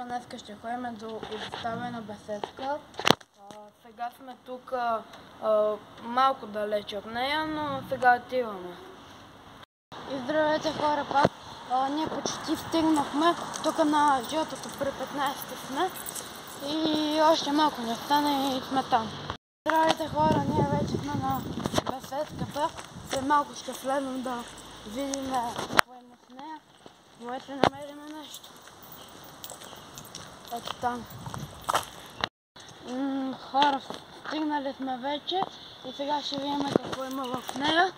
Днеска ще ходим до изоставена беседка. Сега сме тук малко далече от нея, но сега отиваме. И здравейте хора пак! Ние почти стигнахме тук на жълтото при 15 сме и още малко не стане и сме там. Здравейте хора, ние вече сме на беседката. След малко ще влезем да видим какво има с нея. Можете да намерим нещо. Ето там. Хора, стигнали сме вече и сега ще видим какво има в нея.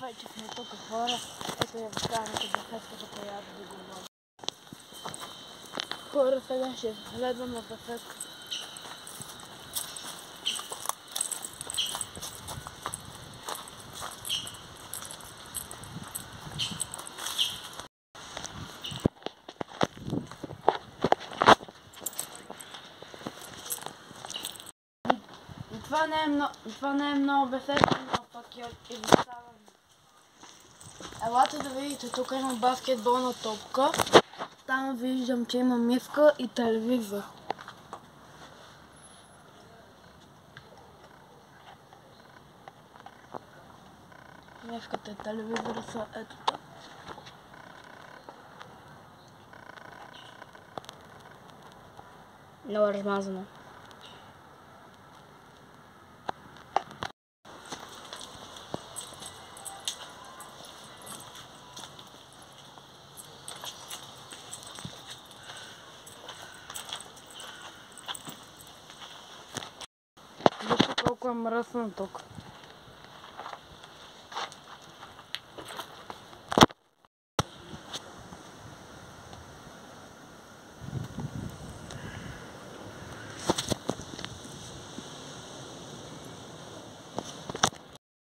Вече сме тук хора. Ето я вкарате беседката, която да го води. Хора, сега ще следваме беседката. Това не е много беседка, но пък е изоставена. Елате да видите, тук има баскетболна топка. Там виждам, че има мивка и телевизор. Мивката и телевизора са ето там. Много размазано. Вижте колко е мръсно тук.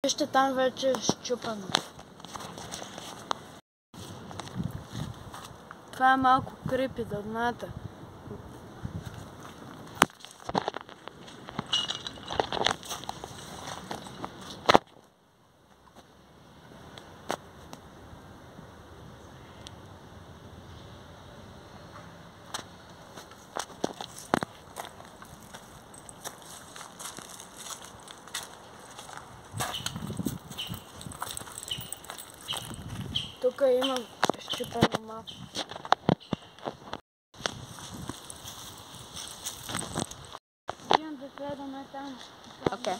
Вижте, там вече е счупено. Това е малко крипи, да знаете. Тук има счупена малко. Идем да следваме там. Окей.